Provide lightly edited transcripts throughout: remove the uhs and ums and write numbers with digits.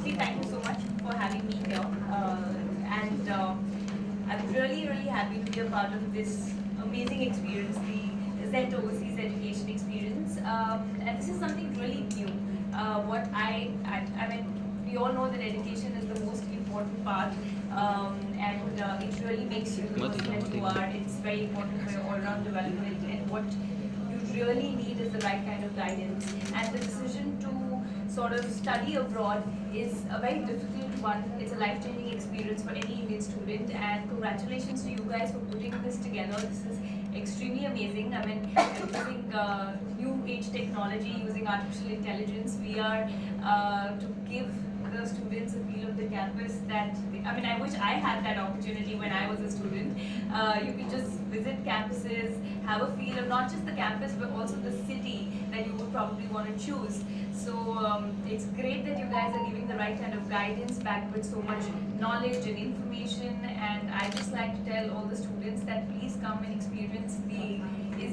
firstly, thank you so much for having me here. And I'm really, really happy to be a part of this amazing experience, the Zent Overseas Education Experience. And this is something really new. I mean, we all know that education is the most important part, and it really makes you the person that you are. It's very important for your all-round development, and what you really need is the right kind of guidance. And the decision to sort of study abroad is a very difficult one. It's a life-changing experience for any Indian student, and congratulations to you guys for putting this together. This is extremely amazing. I mean, using new age technology, using artificial intelligence, we are to give the students a feel of the campus that, I mean, I wish I had that opportunity when I was a student. You could just visit campuses, have a feel of not just the campus but also the city that you would probably want to choose. So it's great that you guys are giving the right kind of guidance backed with so much knowledge and information, and I just like to tell all the students that please come and experience the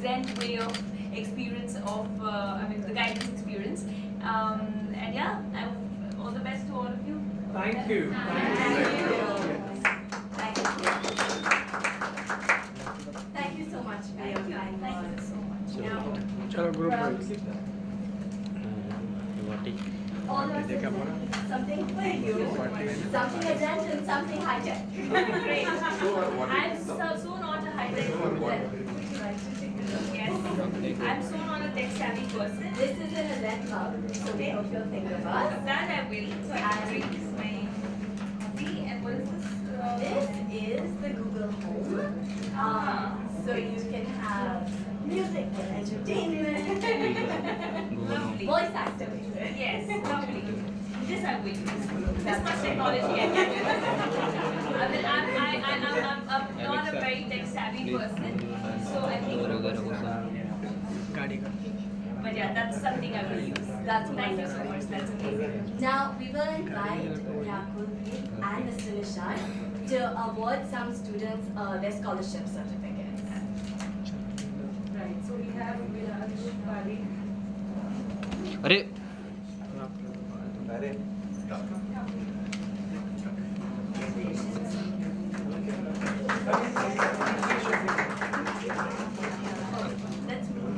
Zent way of experience of, the guidance experience. And yeah, all the best to all of you. Thank you. Thank you so much for your kind Thank you words. so much. Now, Chalo group all of us is something for you, something adult and something high-tech. Great. I'm so not a high-tech person. Yes. I'm so not a tech-savvy person. This is an event hub, so we hope you'll think of us. That I will. So I can drink my coffee. And what is this? This is the Google Home. So you can have music and entertainment, Lovely. voice activation. Yes, lovely. This I will use. This much technology I can use. I'm not a very tech-savvy person, so I think. But yeah, that's something I will use. Thank you so much. That's amazing. Now we will invite Yakulpreet and Mr. Nishant to award some students their scholarship certificates. Right. So we have Pari. अरे Let's move.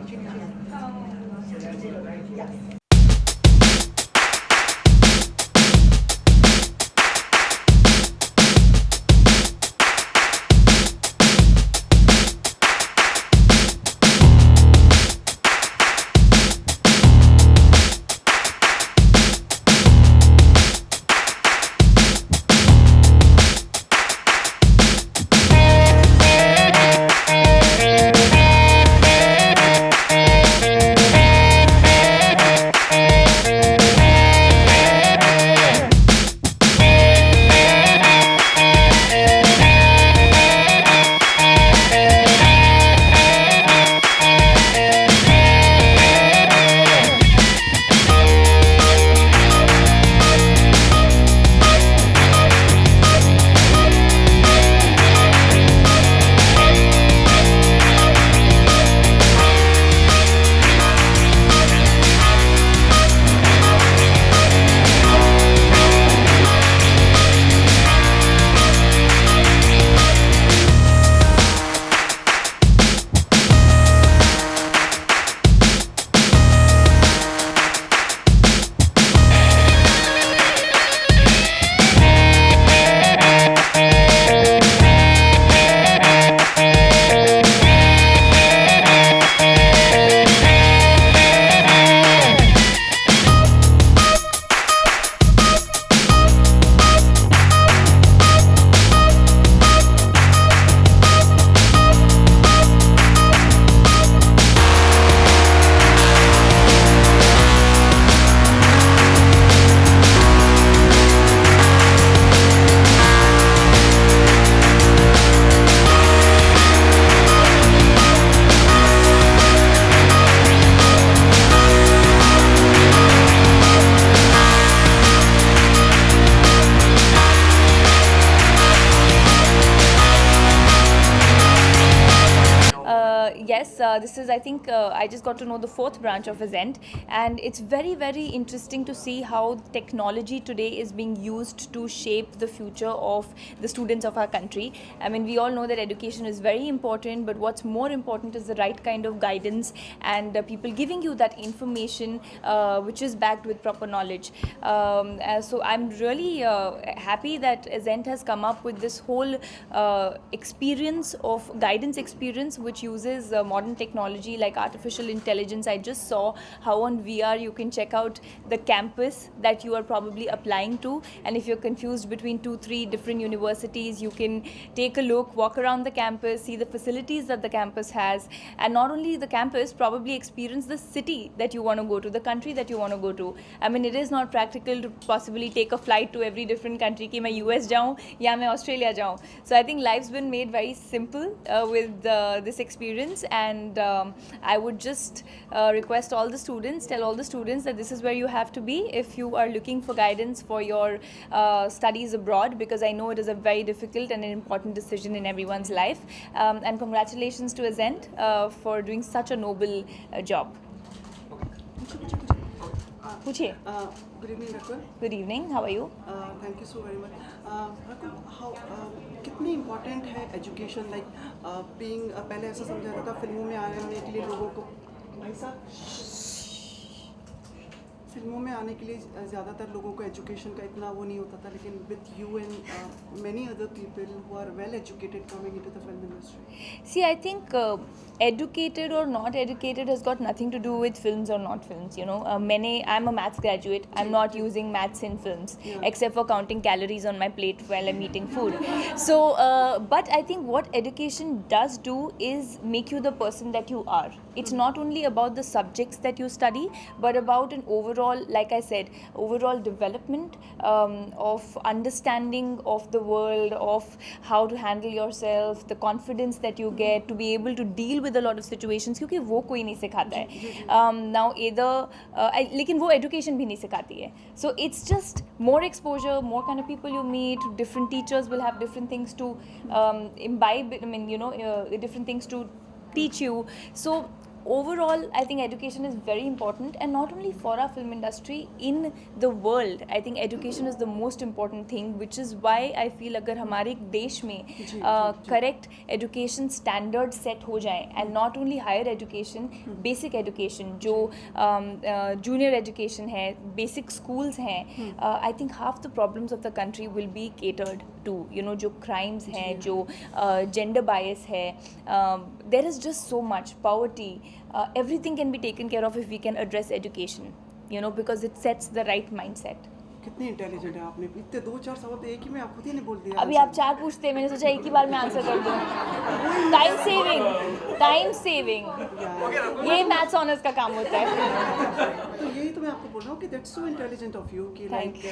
this is I think I just got to know the fourth branch of Ascent, and it's very very interesting to see how technology today is being used to shape the future of the students of our country. I mean, we all know that education is very important, but what's more important is the right kind of guidance and people giving you that information which is backed with proper knowledge. So I'm really happy that Ascent has come up with this whole experience of guidance experience which uses modern technology like artificial intelligence. I just saw how on VR you can check out the campus that you are probably applying to, and if you're confused between 2-3 different universities, you can take a look, walk around the campus, see the facilities that the campus has, and not only the campus, probably experience the city that you want to go to, the country that you want to go to. I mean, it is not practical to possibly take a flight to every different country कि मैं US जाऊँ या मैं Australia जाऊँ. So I think life's been made very simple with this experience, and I would just request all the students, tell all the students that this is where you have to be if you are looking for guidance for your studies abroad, because I know it is a very difficult and an important decision in everyone's life. And congratulations to Ascent for doing such a noble job. पूछिए. Good evening, Rakul. Good evening. How are you? Thank you so very much. Rakul, how कितनी important है education, like being, पहले ऐसा समझा जाता था फिल्मों में आने के लिए लोगों को, भाई साहब, फिल्मों में आने के लिए ज़्यादातर लोगों को एजुकेशन का इतना वो नहीं होता था, लेकिन with you and many other people who are well educated coming into the film industry. See, I think educated or not educated has got nothing to do with films or not films. You know, I'm a maths graduate. I'm not using maths in films, except for counting calories on my plate while I'm eating food. So, but I think what education does do is make you the person that you are. It's not only about the subjects that you study, but about an overall, like I said, overall development of understanding of the world, of how to handle yourself, the confidence that you get to be able to deal with a lot of situations, क्योंकि वो कोई नहीं सिखाता है. Now either लेकिन वो education भी नहीं सिखाती है. So it's just more exposure, more kind of people you meet, different teachers will have different things to imbibe. I mean, you know, different things to teach you. So overall, I think education is very important, and not only for our film industry, in the world. I think education is the most important thing, which is why I feel अगर हमारे देश में correct education standards set हो जाएं, and not only higher education, basic education जो junior education है, basic schools हैं, I think half the problems of the country will be catered to. You know, जो crimes हैं, जो gender bias है, there is just so much poverty. Everything can be taken care of if we can address education, you know, because it sets the right mindset. कितनी intelligent है आपने, इतने 2-4 सवाल तो एक ही में आप खुद ही ने बोल दिया. अभी आप 4 पूछते हैं, मैंने सोचा एक ही बार में आंसर कर दूं. टाइम सेविंग ये मैथ्स ऑनर्स का काम होता है. तो यही तो मैं आपको बोल रहा हूँ कि that's so intelligent of you कि like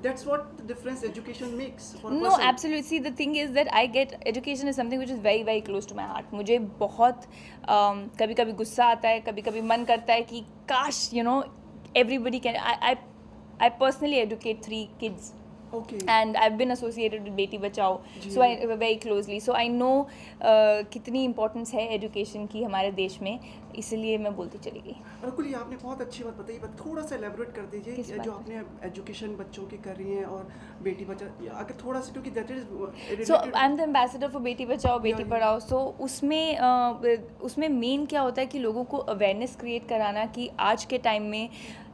that's what the difference education makes for a No, person. absolutely. See, the thing is that I get education is something which is very very close to my heart. मुझे बहुत कभी कभी गुस्सा आता है, कभी कभी मन करता है कि काश, you know, everybody can. I personally educate 3 kids. Okay. And I've been associated with Beti Bachao, so I very closely. So I know कितनी importance है education की हमारे देश में, इसलिए मैं बोलती चली गई. रकुल, ये आपने बहुत अच्छी बात बताई, बट थोड़ा सा एलेबोरेट कर दीजिए जो आपने एजुकेशन बच्चों की कर रही हैं और बेटी बचाओ, अगर थोड़ा सा, क्योंकि that is. So I'm the ambassador for Beti Bachao Beti Padhao. So उसमें मेन क्या होता है कि लोगों को अवेयरनेस क्रिएट कराना कि आज के टाइम में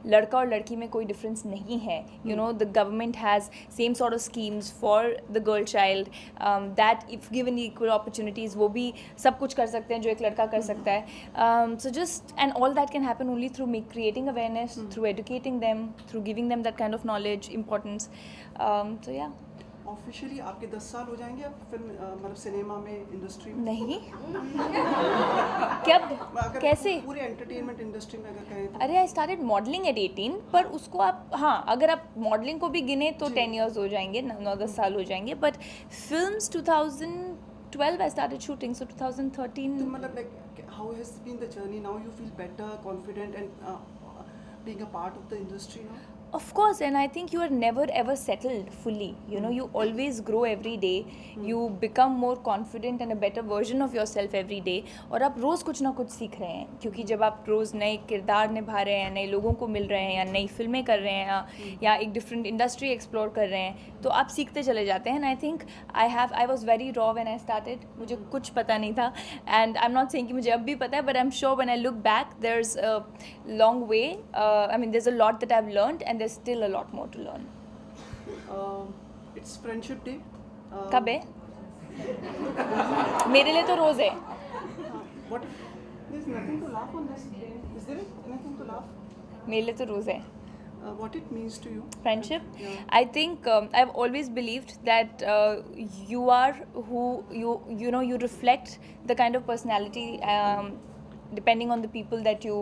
लड़का और लड़की में कोई डिफरेंस नहीं है. You know, the government has same sort of schemes for the girl child, that if given equal opportunities वो भी सब कुछ कर सकते हैं जो एक लड़का कर सकता है. So just, and all that can happen only through creating awareness, through educating them, through giving them that kind of knowledge, importance. So yeah. Officially आपके 10 साल हो जाएंगे अब फिल्म, मतलब सिनेमा में, इंडस्ट्री में? नहीं. कब, अगर कैसे? पूरे एंटरटेनमेंट इंडस्ट्री में अगर कहें तो. अरे आई स्टार्टेड मॉडलिंग एट 18, पर उसको आप, हाँ, अगर आप मॉडलिंग को भी गिने तो 10 years हो जाएंगे, 9-10 साल हो जाएंगे. But films 2012 I started shooting, so 2013. तो मतलब like how has been the journey now? You feel better, confident, and being a part of the industry now? Of course, and I think you are never ever settled fully. You know, you always grow every day. You become more confident and a better version of yourself every day. और आप रोज़ कुछ ना कुछ सीख रहे हैं, क्योंकि जब आप रोज़ नए किरदार निभा रहे हैं, नए लोगों को मिल रहे हैं, या नई फिल्में कर रहे हैं, या एक डिफरेंट इंडस्ट्री एक्सप्लोर कर रहे हैं, तो आप सीखते चले जाते हैं. And I think I was very raw when I started. मुझे कुछ पता नहीं था, and I am not saying कि मुझे अब भी पता है, but I am sure when I look back there is a long way. I mean there is a lot that I have learned and there's still a lot more to learn. It's Friendship Day. कब है? मेरे लिए तो रोज़ है. What? There's nothing to laugh on this day. Is there anything to laugh? मेरे लिए तो रोज़ है. What it means to you? Friendship? Yeah. I think I've always believed that you are who you know, you reflect the kind of personality depending on the people that you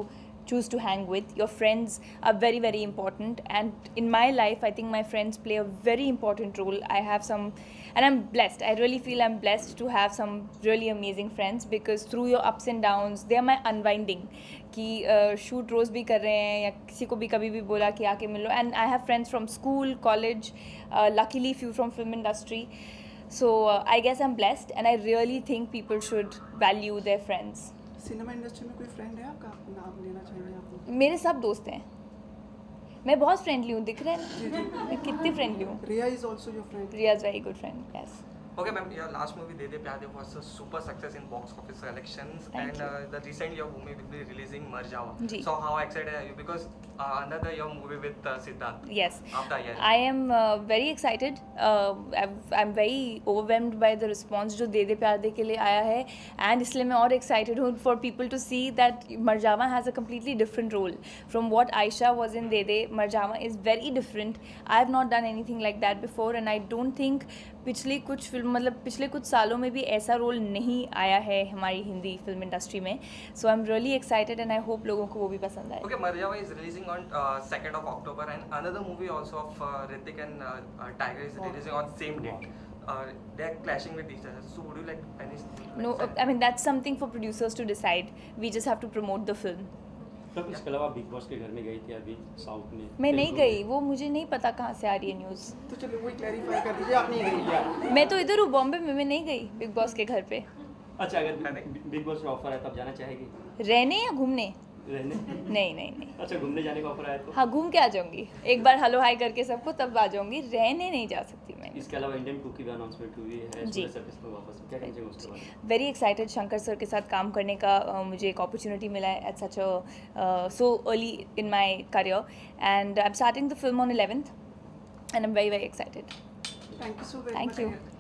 choose to hang with. Your friends are very, very important, and in my life I think my friends play a very important role. I have some, and I'm blessed. I really feel I'm blessed to have some really amazing friends, because through your ups and downs they are my unwinding. कि shoot रोज़ भी कर रहे हैं, या किसी को भी कभी भी बोला कि आके मिलो. And I have friends from school, college, luckily few from film industry. So I guess I'm blessed, and I really think people should value their friends. Cinema industry में कोई फ्रेंड है आपका? नाम लेना चाहिए आपको. मेरे सब दोस्त हैं. मैं बहुत फ्रेंडली हूँ, दिख रहा है ना? मैं कितनी फ्रेंडली हूँ. Riya is also your friend. Riya is very good friend. Yes. Okay, ma'am, your last movie De De Pyar De was a super success in box office collections, Thank and the recent your movie will be releasing Mar Jawa. Ji. So how excited are you? Because another your movie with Siddharth. Yes. After year. I am very excited. I'm very overwhelmed by the response जो दे दे प्यार दे के लिए आया है, and इसलिए मैं और excited हूँ for people to see that Marjava has a completely different role from what Aisha was in De De. Marjava is very different. I have not done anything like that before, and I don't think पिछले कुछ सालों में भी ऐसा role नहीं आया है हमारी हिंदी फिल्म इंडस्ट्री में. So I am really excited, and I hope लोगों को वो भी पसंद आए. Okay, Mar Java is releasing on 2nd of October, and another movie also of Hrithik and Tiger is releasing on same date. They are clashing with each other. So would you like any? No, I mean that's something for producers to decide. We just have to promote the film. तब इसके अलावा big boss के घर में गई थी अभी south में. मैं नहीं गई, वो मुझे नहीं पता कहाँ से आ रही है न्यूज़. तो चलिए वही क्लैरिफाई कर दीजिए, आप नहीं गई. मैं तो इधर हूँ बॉम्बे में, मैं नहीं गई बिग बॉस के घर पे. अच्छा, अगर बिग बॉस का ऑफर है तब जाना चाहेगी? रहने या घूमने? रहने. नहीं. अच्छा, घूमने जाने का ऑफर आया तो? हाँ, घूम के आ जाऊंगी एक बार, हेलो हाय करके सबको, तब आ जाऊंगी. रहने नहीं जा सकती मैं. इसके अलावा इंडियन कुकी भी अनाउंसमेंट हुई है जी. सर्विस में वापस. क्या कहना चाहिए उसके बारे में? Very excited. शंकर सर के साथ काम करने का मुझे एक अपॉर्चुनिटी मिला है at such a so early in my career, and I am starting the film on 11th, and I am very excited. Thank you so very much. Thank you.